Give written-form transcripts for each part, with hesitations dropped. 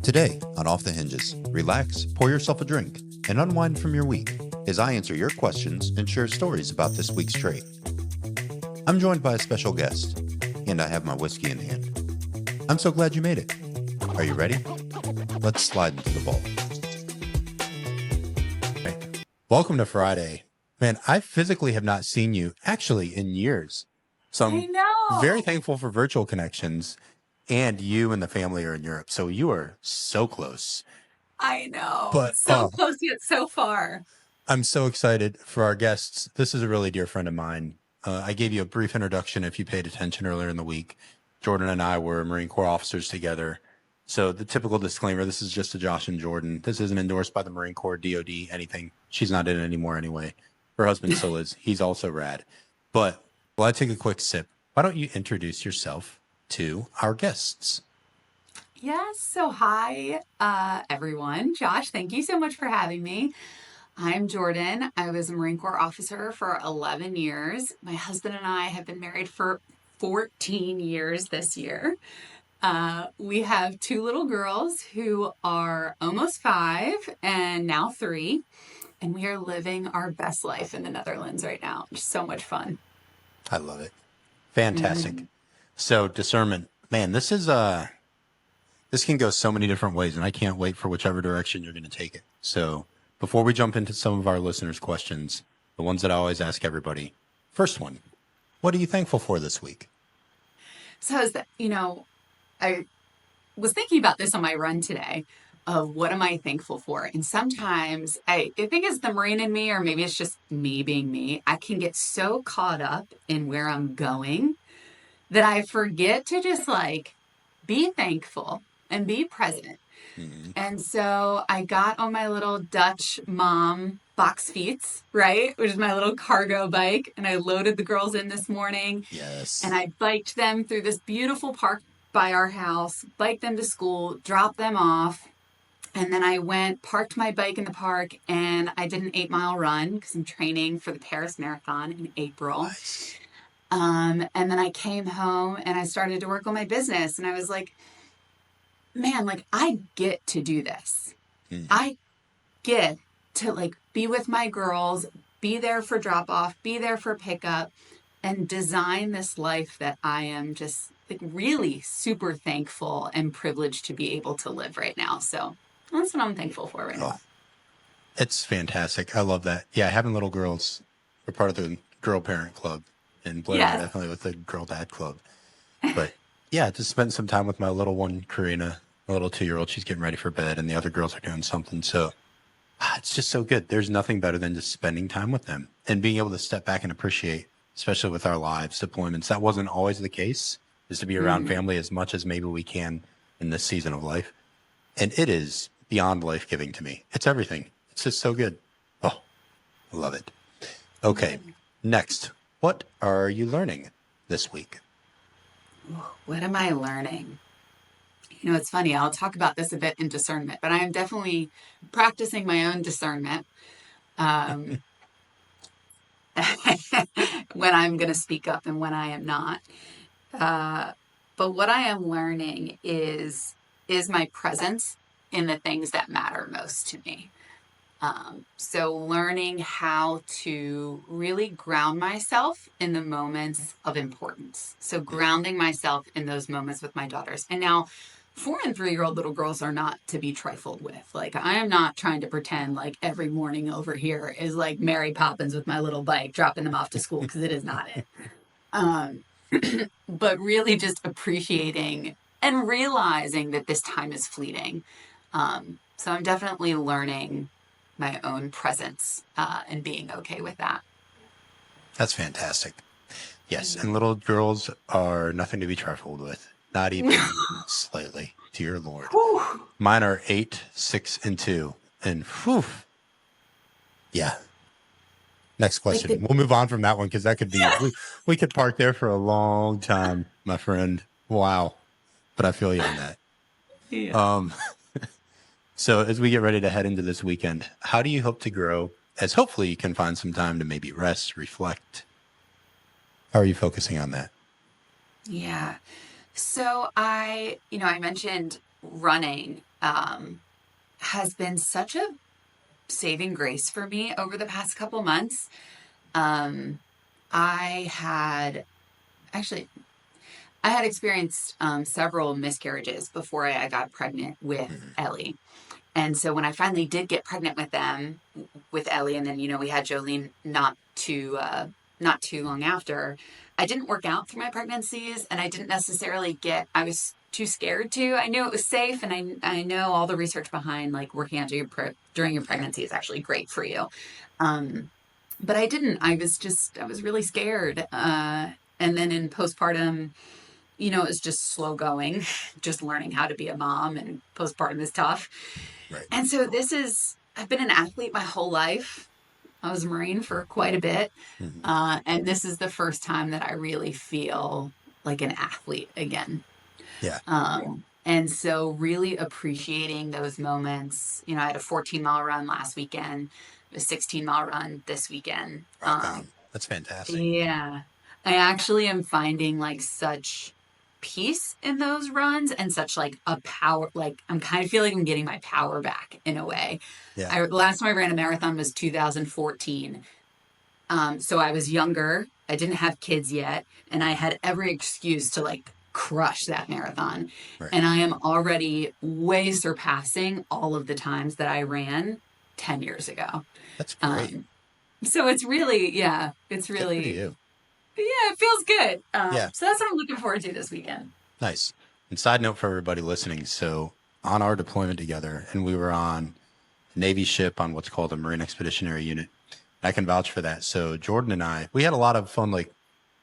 Today on Off the Hinges, relax, pour yourself a drink, and unwind from your week as I answer your questions and share stories about this week's trade. I'm joined by a special guest, and I have my whiskey in hand. I'm so glad you made it. Are you ready? Let's slide into the vault. Welcome to Friday. Man, I physically have not seen you actually in years. So I'm very thankful for virtual connections, and you and the family are in Europe. So you are so close. I know. But so close yet so far. I'm so excited for our guests. This is a really dear friend of mine. I gave you a brief introduction if you paid attention earlier in the week. Jordan and I were Marine Corps officers together. So the typical disclaimer, this is just a Josh and Jordan. This isn't endorsed by the Marine Corps, DOD, anything. She's not in it anymore anyway. Her husband still is. He's also rad. But while I take a quick sip, why don't you introduce yourself to our guests? Yes. So hi, everyone. Josh, thank you so much for having me. I'm Jordan. I was a Marine Corps officer for 11 years. My husband and I have been married for 14 years this year. We have two little girls who are almost 5 and now 3. And we are living our best life in the Netherlands right now. Just so much fun. I love it. Fantastic. Mm-hmm. So discernment, man, this can go so many different ways, and I can't wait for whichever direction you're going to take it. So before we jump into some of our listeners' questions, the ones that I always ask everybody, first one, what are you thankful for this week? So, I was thinking about this on my run today of what am I thankful for? And sometimes I think it's the Marine in me, or maybe it's just me being me. I can get so caught up in where I'm going that I forget to just be thankful and be present. Mm-hmm. And so I got on my little Dutch mom box fiets, right? Which is my little cargo bike. And I loaded the girls in this morning. Yes. And I biked them through this beautiful park by our house, biked them to school, dropped them off. And then I parked my bike in the park, and I did an 8-mile run because I'm training for the Paris Marathon in April. Nice. And then I came home and I started to work on my business, and I was like, man, I get to do this. Mm-hmm. I get to be with my girls, be there for drop off, be there for pickup, and design this life that I am just really super thankful and privileged to be able to live right now. So that's what I'm thankful for right now. It's fantastic. I love that. Yeah, having little girls, we're part of the girl parent club, and Blair definitely with the girl dad club. But yeah, just spent some time with my little one, Karina, a little 2-year-old. She's getting ready for bed, and the other girls are doing something. So it's just so good. There's nothing better than just spending time with them and being able to step back and appreciate, especially with our lives, deployments. That wasn't always the case, is to be around family as much as maybe we can in this season of life. And it is beyond life-giving to me. It's everything. It's just so good. Oh, I love it. Okay, next. What are you learning this week? What am I learning? It's funny. I'll talk about this a bit in discernment, but I am definitely practicing my own discernment when I'm going to speak up and when I am not. But what I am learning is my presence in the things that matter most to me. So learning how to really ground myself in the moments of importance. So grounding myself in those moments with my daughters. And now 4 and 3-year-old little girls are not to be trifled with. I am not trying to pretend every morning over here is Mary Poppins with my little bike, dropping them off to school, because it is not it. But really just appreciating and realizing that this time is fleeting. So I'm definitely learning my own presence and being okay with that. That's fantastic. Yes, and little girls are nothing to be trifled with, not even slightly, dear Lord. Whew. Mine are 8, 6, and 2, and whew. Yeah. Next question. We'll move on from that one because that could be, we could park there for a long time, my friend. Wow. But I feel you on that. Yeah. So as we get ready to head into this weekend, how do you hope to grow as hopefully you can find some time to maybe rest, reflect? How are you focusing on that? Yeah. So I mentioned running um, has been such a saving grace for me over the past couple months. Um, I had actually I had experienced several miscarriages before I got pregnant with Mhm. Ellie. And so when I finally did get pregnant with them, with Ellie, and then we had Jolene not too long after. I didn't work out through my pregnancies, and I didn't necessarily get. I was too scared to. I knew it was safe, and I know all the research behind like working out during your Yeah. pregnancy is actually great for you. Um, but I didn't. I was really scared. And then in postpartum, it was just slow going, just learning how to be a mom, and postpartum is tough. Right. And so I've been an athlete my whole life. I was a Marine for quite a bit. Mhm. And this is the first time that I really feel like an athlete again. Yeah. And so really appreciating those moments. I had a 14-mile run last weekend, a 16-mile run this weekend. Rock on. That's fantastic. Yeah. I actually am finding like such peace in those runs and such like a power, like I'm kind of feeling I'm getting my power back in a way. Yeah. Last time I ran a marathon was 2014. So I was younger. I didn't have kids yet, and I had every excuse to like crush that marathon. Right. And I am already way surpassing all of the times that I ran 10 years ago. That's great. Um, so it's really, yeah, it's Good for really, you. yeah, it feels good. Yeah. So that's what I'm looking forward to this weekend. Nice. And side note for everybody listening. So on our deployment together, and we were on a Navy ship on what's called a Marine Expeditionary Unit. I can vouch for that. So Jordan and I, we had a lot of fun. Like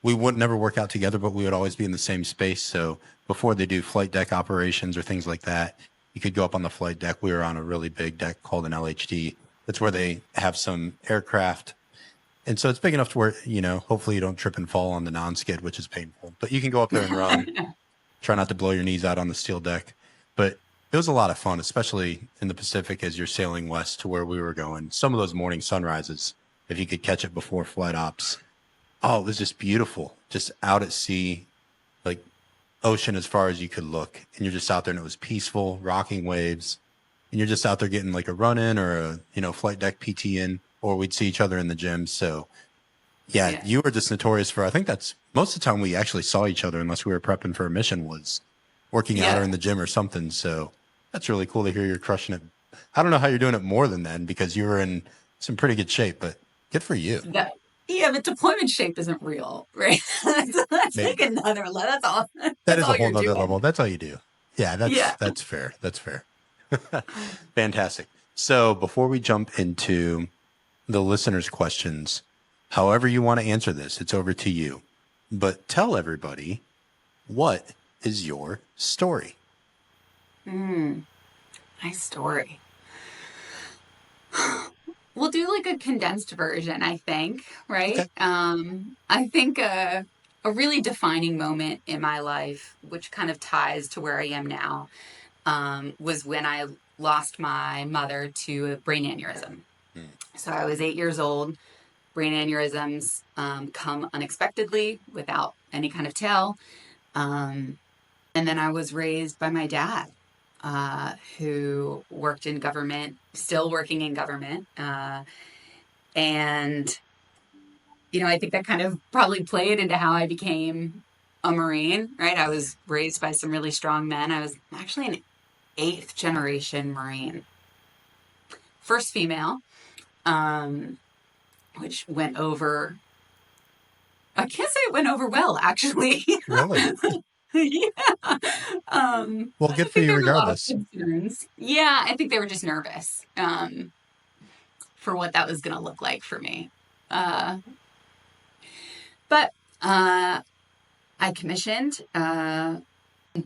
we would never work out together, but we would always be in the same space. So before they do flight deck operations or things like that, you could go up on the flight deck. We were on a really big deck called an LHD. That's where they have some aircraft. And so it's big enough to where, hopefully you don't trip and fall on the non-skid, which is painful. But you can go up there and run. Try not to blow your knees out on the steel deck. But it was a lot of fun, especially in the Pacific as you're sailing west to where we were going. Some of those morning sunrises, if you could catch it before flight ops. Oh, it was just beautiful. Just out at sea, like ocean as far as you could look. And you're just out there and it was peaceful, rocking waves. And you're just out there getting like a run in or a, flight deck PT in, or we'd see each other in the gym. So yeah, you were just notorious for, I think that's most of the time we actually saw each other unless we were prepping for a mission was working out or in the gym or something. So that's really cool to hear you're crushing it. I don't know how you're doing it more than then because you were in some pretty good shape, but good for you. Yeah, but deployment shape isn't real, right? That's like another level. That's all. That is all a whole you're nother doing. level. That's all you do. Yeah, that's fair. That's fair. Fantastic. So before we jump into the listeners' questions, however you want to answer this, it's over to you. But tell everybody, what is your story? My story. We'll do like a condensed version, I think, right? Okay. I think a really defining moment in my life, which kind of ties to where I am now, was when I lost my mother to a brain aneurysm. Mm. So I was 8 years old. Brain aneurysms come unexpectedly without any kind of tell. And then I was raised by my dad, who worked in government, still working in government. And, I think that kind of probably played into how I became a Marine, right? I was raised by some really strong men. I was actually an eighth generation Marine. First female, which went over, I can't say it went over well, actually. Really? Yeah. Well, good for you regardless. Yeah, I think they were just nervous for what that was going to look like for me. But I commissioned.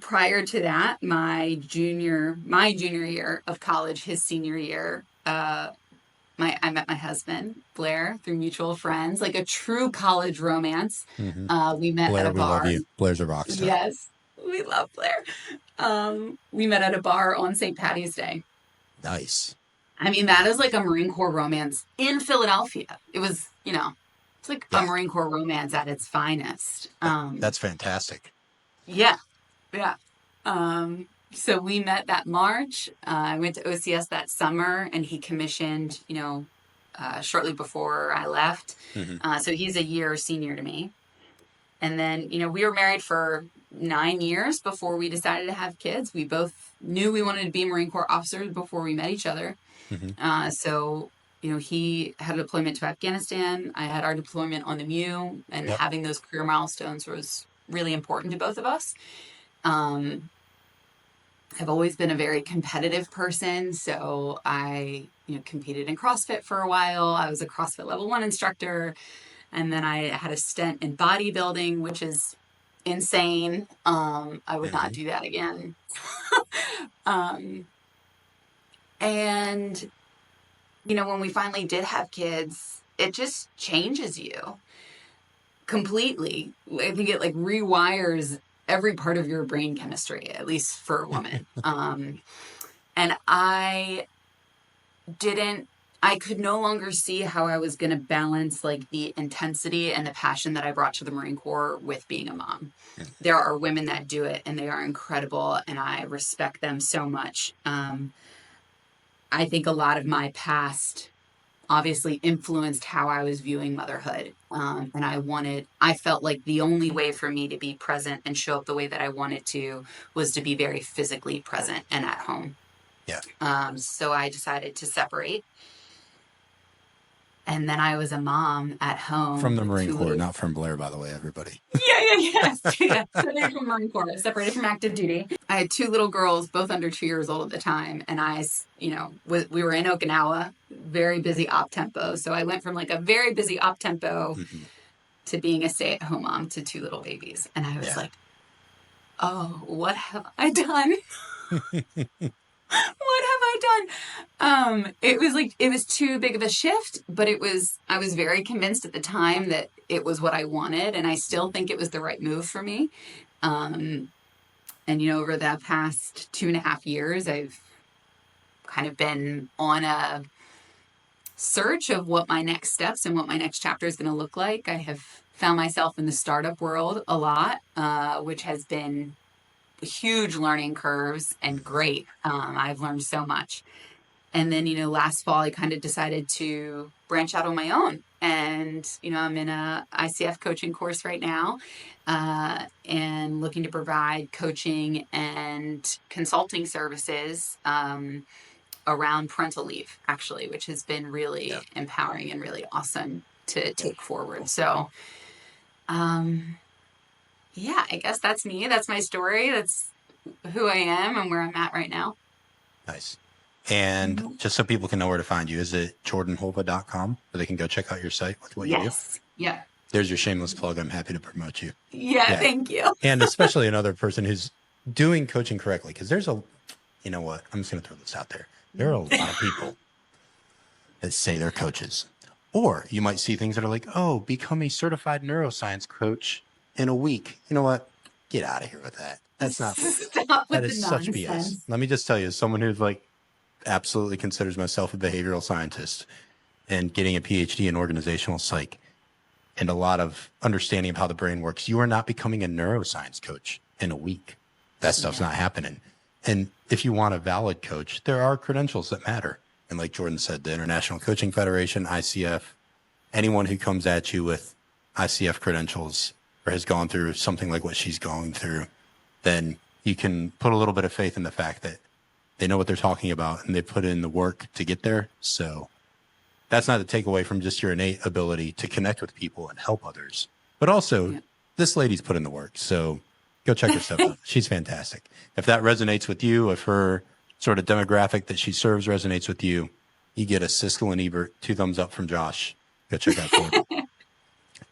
Prior to that, my junior year of college, his senior year, I met my husband, Blair, through mutual friends, like a true college romance. Mm-hmm. We met Blair, at a bar. we love you. Blair's a rock star. Yes, we love Blair. We met at a bar on St. Patty's Day. Nice. I mean, that is like a Marine Corps romance in Philadelphia. It was, it's like a Marine Corps romance at its finest. That's fantastic. Yeah. Yeah. So we met that March. I went to OCS that summer, and he commissioned, shortly before I left. Mm-hmm. So he's a year senior to me. And then, we were married for 9 years before we decided to have kids. We both knew we wanted to be Marine Corps officers before we met each other. Mm-hmm. So, he had a deployment to Afghanistan. I had our deployment on the MEU, and Yep. having those career milestones was really important to both of us. Um, I've always been a very competitive person, so I, competed in CrossFit for a while. I was a CrossFit level 1 instructor, and then I had a stint in bodybuilding, which is insane. I would not Mm-hmm. do that again. Um, and when we finally did have kids, it just changes you completely. I think it like rewires every part of your brain chemistry, at least for a woman. And didn't I could no longer see how I was going to balance like the intensity and the passion that I brought to the Marine Corps with being a mom. There are women that do it, and they are incredible, and I respect them so much. I think a lot of my past obviously influenced how I was viewing motherhood. And I felt like the only way for me to be present and show up the way that I wanted to was to be very physically present and at home. Yeah. So I decided to separate. And then I was a mom at home From the with Marine two Corps, little. not from Blair, by the way, everybody. Yeah. Separated from Marine Corps, separated from active duty. I had two little girls, both under 2 years old at the time. And we were in Okinawa, very busy op tempo. So I went from like a very busy op tempo Mm-hmm. to being a stay at home mom to two little babies. And I was Yeah. like, oh, what have I done? What have I done? It was too big of a shift, but I was very convinced at the time that it was what I wanted, and I still think it was the right move for me. And over the past 2.5 years, I've kind of been on a search of what my next steps and what my next chapter is going to look like. I have found myself in the startup world a lot, which has been huge learning curves and great. I've learned so much. And then, last fall, I kind of decided to branch out on my own. And, I'm in a ICF coaching course right now, and looking to provide coaching and consulting services around parental leave, actually, which has been really empowering and really awesome to take forward. So, yeah, I guess that's me. That's my story. That's who I am and where I'm at right now. Nice. And just so people can know where to find you, is it jordanholva.com where they can go check out your site with what you do? Yeah. There's your shameless plug. I'm happy to promote you. Yeah. Thank you. And especially another person who's doing coaching correctly, because you know what? I'm just going to throw this out there. There are a lot of people that say they're coaches. Or you might see things that are like, oh, become a certified neuroscience coach in a week. You know what? Get out of here with that. That's not. That is such BS. Let me just tell you, as someone who's like absolutely considers myself a behavioral scientist and getting a PhD in organizational psych and a lot of understanding of how the brain works, you are not becoming a neuroscience coach in a week. That stuff's not happening. And if you want a valid coach, there are credentials that matter. And like Jordan said, the International Coaching Federation, ICF, anyone who comes at you with ICF credentials or has gone through something like what she's going through, then you can put a little bit of faith in the fact that they know what they're talking about and they put in the work to get there. So that's not to take away from just your innate ability to connect with people and help others, but also this lady's put in the work. So go check her stuff out. She's fantastic. If that resonates with you, if her sort of demographic that she serves resonates with you, you get a Siskel and Ebert 2 thumbs up from Josh. Go check out Jordan.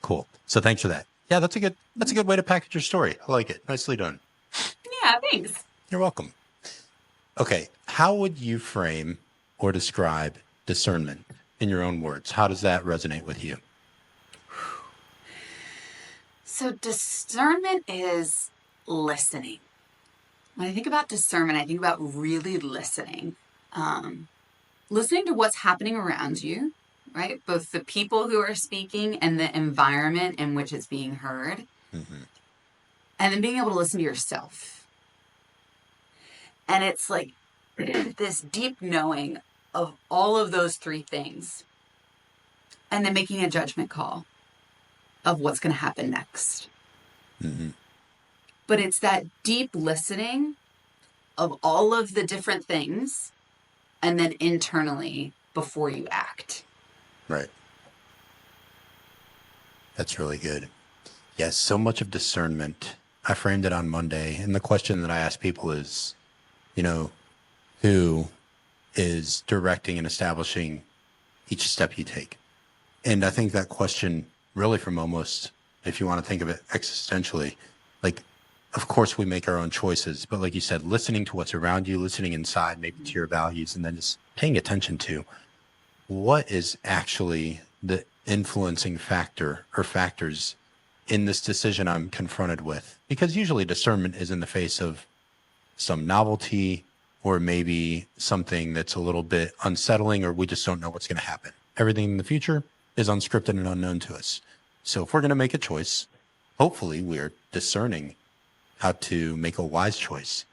Cool. So thanks for that. Yeah, that's a good way to package your story. I like it. Nicely done. Yeah, thanks. You're welcome. Okay. How would you frame or describe discernment in your own words? How does that resonate with you? So discernment is listening. When I think about discernment, I think about really listening. Listening to what's happening around you, right? Both the people who are speaking and the environment in which it's being heard. Mm-hmm. And then being able to listen to yourself. And it's like this deep knowing of all of those three things, and then making a judgment call of what's going to happen next. Mm-hmm. But it's that deep listening of all of the different things, and then internally before you act. Right. That's really good. Yes, so much of discernment. I framed it on Monday, and the question that I ask people is, who is directing and establishing each step you take? And I think that question really from almost, if you want to think of it existentially, like, of course we make our own choices, but like you said, listening to what's around you, listening inside, maybe to your values, and then just paying attention to what is actually the influencing factor or factors in this decision I'm confronted with. Because usually discernment is in the face of some novelty or maybe something that's a little bit unsettling, or we just don't know what's going to happen. Everything in the future is unscripted and unknown to us. So if we're going to make a choice, hopefully we're discerning how to make a wise choice.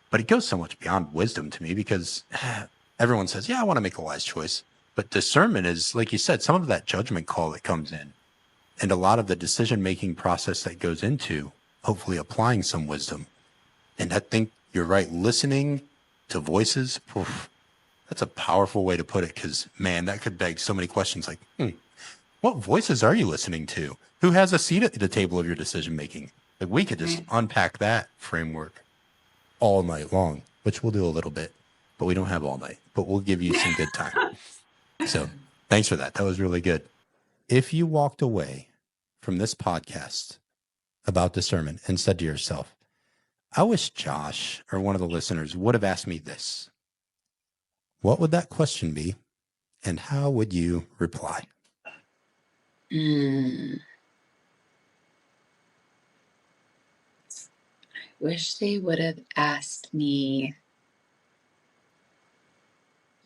But it goes so much beyond wisdom to me, because everyone says, yeah, I want to make a wise choice. But discernment is, like you said, some of that judgment call that comes in, and a lot of the decision-making process that goes into hopefully applying some wisdom. And I think you're right. Listening to voices, that's a powerful way to put it, because, man, that could beg so many questions like, what voices are you listening to? Who has a seat at the table of your decision-making? Like, we could just unpack that framework all night long, which we'll do a little bit, but we don't have all night, but we'll give you some good time. So thanks for that. That was really good. If you walked away from this podcast about discernment and said to yourself, I wish Josh or one of the listeners would have asked me this, what would that question be? And how would you reply? I wish they would have asked me,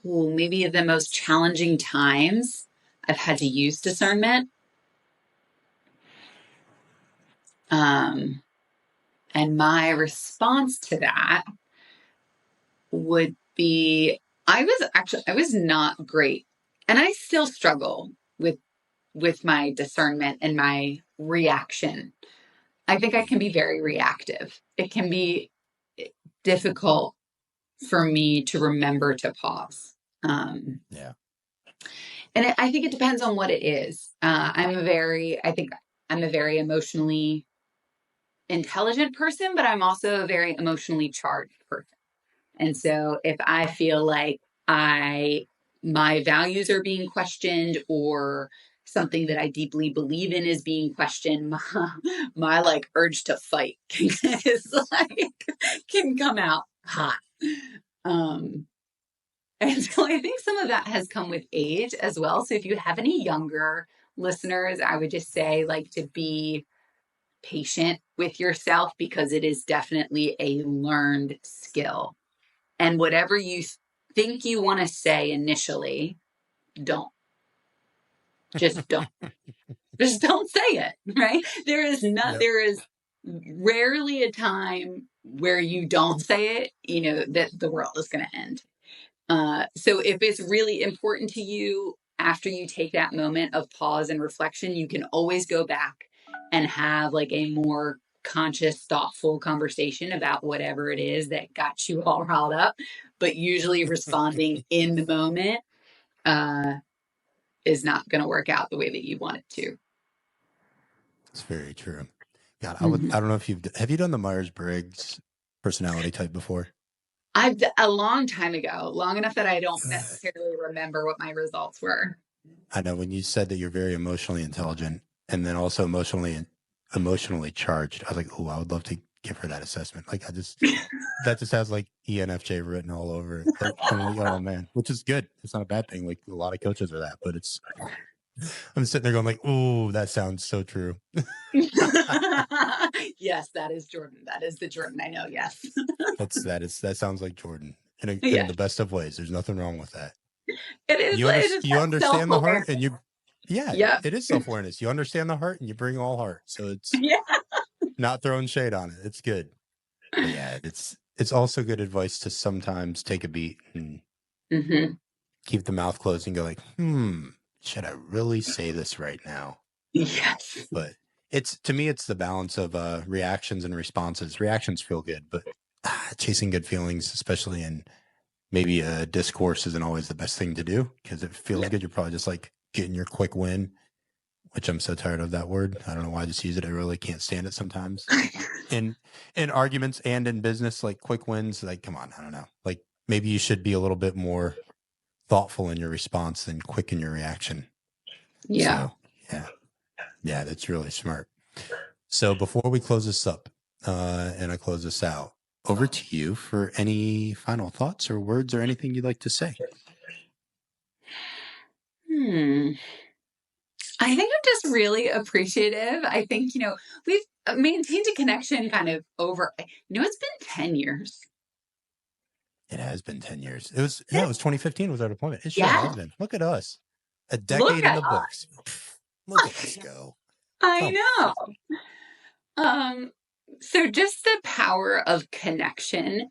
maybe the most challenging times I've had to use discernment. And my response to that would be, I was not great. And I still struggle with my discernment and my reaction. I think I can be very reactive. It can be difficult for me to remember to pause. Yeah. And I think it depends on what it is. I think I'm a very emotionally intelligent person, but I'm also a very emotionally charged person. And so if I feel like my values are being questioned, or something that I deeply believe in is being questioned, my like urge to fight can come out hot. And so I think some of that has come with age as well. So if you have any younger listeners, I would just say, like, to be patient with yourself, because it is definitely a learned skill. And whatever you think you want to say initially, don't. Just don't. Just don't say it, right? There is rarely a time where you don't say it, that the world is going to end. So if it's really important to you, after you take that moment of pause and reflection, you can always go back and have like a more conscious, thoughtful conversation about whatever it is that got you all riled up. But usually responding in the moment is not going to work out the way that you want it to. It's very true. God, Mm-hmm. I don't know if have you done the Myers-Briggs personality type before? A long time ago, long enough that I don't necessarily remember what my results were. I know when you said that you're very emotionally intelligent and then also emotionally charged, I was like, oh, I would love to give her that assessment. Like, that just has like ENFJ written all over it. Like, I'm like, oh man, which is good. It's not a bad thing. Like, a lot of coaches are that, but I'm sitting there going like, oh, that sounds so true. Yes, that is Jordan. That is the Jordan I know. Yes. That sounds like Jordan in Yeah. the best of ways. There's nothing wrong with that. It is. You understand the heart, and Yep. it is self-awareness. You understand the heart and you bring all heart. So it's Yeah. not throwing shade on it. It's good. But yeah, it's also good advice to sometimes take a beat and keep the mouth closed and go like, should I really say this right now? Yes. But to me, it's the balance of reactions and responses. Reactions feel good, but chasing good feelings, especially in maybe a discourse, isn't always the best thing to do because it feels good. You're probably just like getting your quick win, which I'm so tired of that word. I don't know why I just use it. I really can't stand it sometimes. In arguments and in business, like quick wins, like come on, I don't know. Like maybe you should be a little bit more thoughtful in your response than quick in your reaction. Yeah. So yeah, that's really smart. So before we close this up and I close this out, over to you for any final thoughts or words or anything you'd like to say. I think I'm just really appreciative. I think, we've maintained a connection kind of over, it's been 10 years. It has been 10 years. It was 2015 was our deployment. It sure has been. Look at us. A decade in the books. Look at us go. I know. So just the power of connection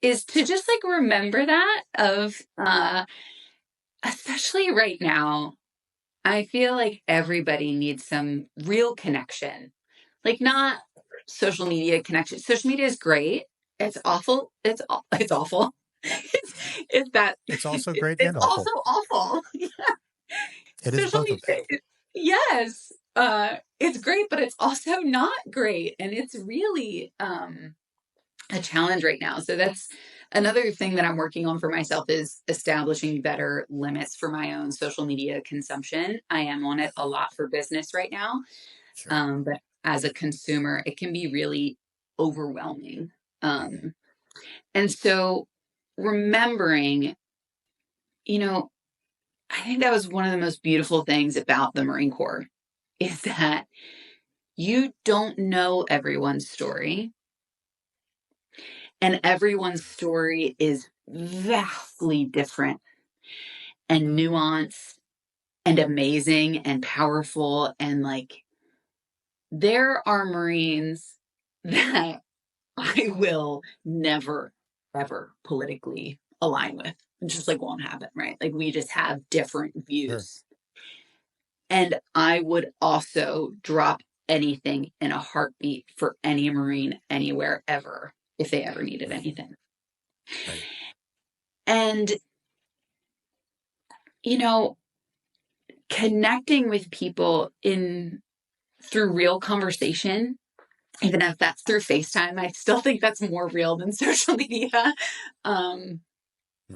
is to just like remember that of especially right now, I feel like everybody needs some real connection. Like not social media connection. Social media is great. It's awful. It's awful. It's that. It's also great It's and awful. also awful. It is both of them. Yes. It's great, but it's also not great. And it's really a challenge right now. So that's another thing that I'm working on for myself is establishing better limits for my own social media consumption. I am on it a lot for business right now. Sure. But as a consumer, it can be really overwhelming. And so remembering, I think that was one of the most beautiful things about the Marine Corps is that you don't know everyone's story. And everyone's story is vastly different and nuanced and amazing and powerful. And like, there are Marines that I will never, ever politically align with. It just like won't happen, right? Like, we just have different views. Sure. And I would also drop anything in a heartbeat for any Marine anywhere ever if they ever needed anything. Right. And, connecting with people through real conversation, even if that's through FaceTime, I still think that's more real than social media,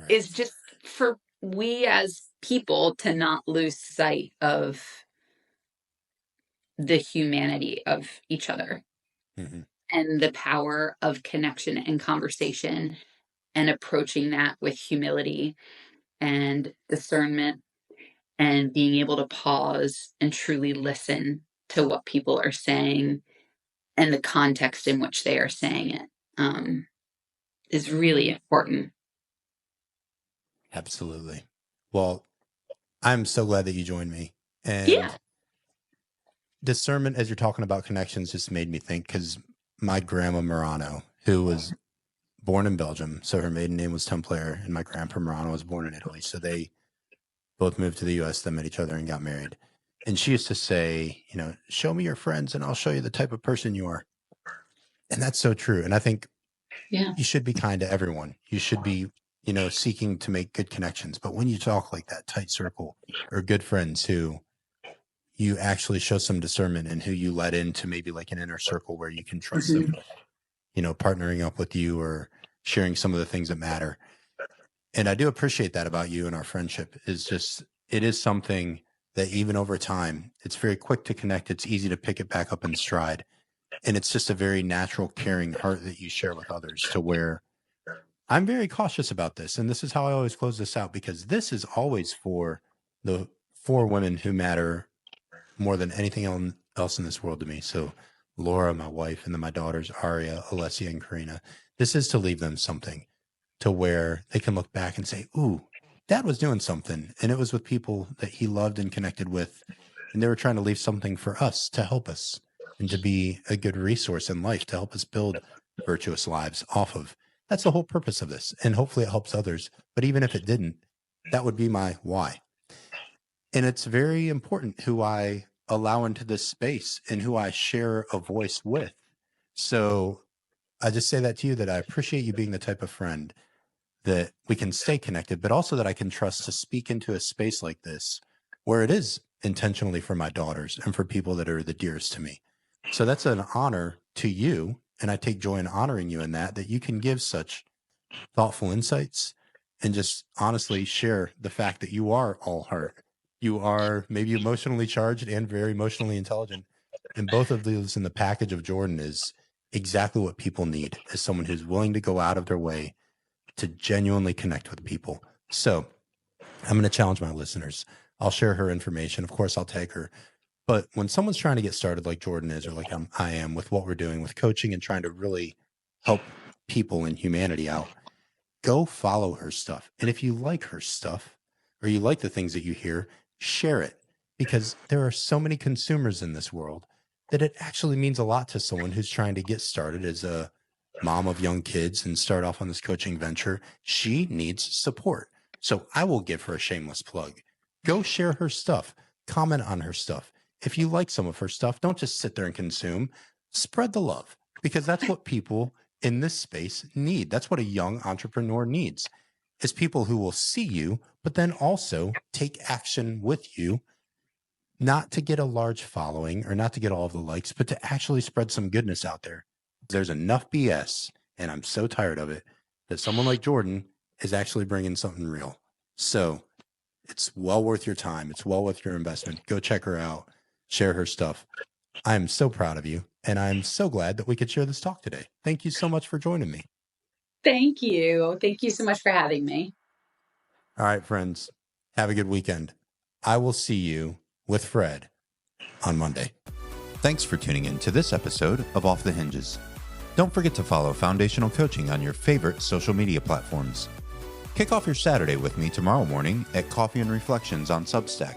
is just for we as people to not lose sight of the humanity of each other and the power of connection and conversation and approaching that with humility and discernment and being able to pause and truly listen to what people are saying and the context in which they are saying it is really important. Absolutely. Well, I'm so glad that you joined me. And discernment, as you're talking about connections, just made me think because my grandma Murano, who was born in Belgium, so her maiden name was Templaire, and my grandpa Murano was born in Italy. So they both moved to the U.S., then met each other and got married. And she used to say, show me your friends and I'll show you the type of person you are. And that's so true. And I think you should be kind to everyone. You should be, seeking to make good connections. But when you talk like that tight circle or good friends who you actually show some discernment and who you let into maybe like an inner circle where you can trust them, partnering up with you or sharing some of the things that matter. And I do appreciate that about you and our friendship is just, it is something that even over time, it's very quick to connect. It's easy to pick it back up in stride. And it's just a very natural, caring heart that you share with others to where I'm very cautious about this. And this is how I always close this out because this is always for the 4 women who matter more than anything else in this world to me. So Laura, my wife, and then my daughters, Aria, Alessia, and Karina. This is to leave them something to where they can look back and say, ooh, Dad was doing something. And it was with people that he loved and connected with. And they were trying to leave something for us to help us and to be a good resource in life to help us build virtuous lives off of. That's the whole purpose of this. And hopefully it helps others. But even if it didn't, that would be my why. And it's very important who I allow into this space and who I share a voice with. So I just say that to you, that I appreciate you being the type of friend that we can stay connected, but also that I can trust to speak into a space like this where it is intentionally for my daughters and for people that are the dearest to me. So that's an honor to you. And I take joy in honoring you in that you can give such thoughtful insights and just honestly share the fact that you are all heart. You are maybe emotionally charged and very emotionally intelligent. And both of those in the package of Jordan is exactly what people need, is someone who's willing to go out of their way to genuinely connect with people. So I'm going to challenge my listeners. I'll share her information. Of course, I'll tag her. But when someone's trying to get started like Jordan is, or like I am with what we're doing with coaching and trying to really help people and humanity out, go follow her stuff. And if you like her stuff or you like the things that you hear, share it, because there are so many consumers in this world that it actually means a lot to someone who's trying to get started as a mom of young kids and start off on this coaching venture. She needs support. So I will give her a shameless plug. Go share her stuff, comment on her stuff. If you like some of her stuff, don't just sit there and consume, spread the love, because that's what people in this space need. That's what a young entrepreneur needs, is people who will see you, but then also take action with you, not to get a large following or not to get all of the likes, but to actually spread some goodness out there. There's enough BS, and I'm so tired of it, that someone like Jordan is actually bringing something real. So it's well worth your time. It's well worth your investment. Go check her out, share her stuff. I'm so proud of you, and I'm so glad that we could share this talk today. Thank you so much for joining me. Thank you. Thank you so much for having me. All right, friends, have a good weekend. I will see you with Fred on Monday. Thanks for tuning in to this episode of Off the Hinges. Don't forget to follow Foundational Coaching on your favorite social media platforms. Kick off your Saturday with me tomorrow morning at Coffee and Reflections on Substack,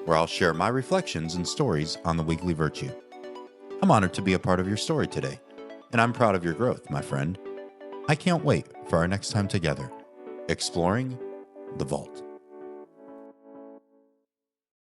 where I'll share my reflections and stories on the weekly virtue. I'm honored to be a part of your story today, and I'm proud of your growth, my friend. I can't wait for our next time together, exploring the vault.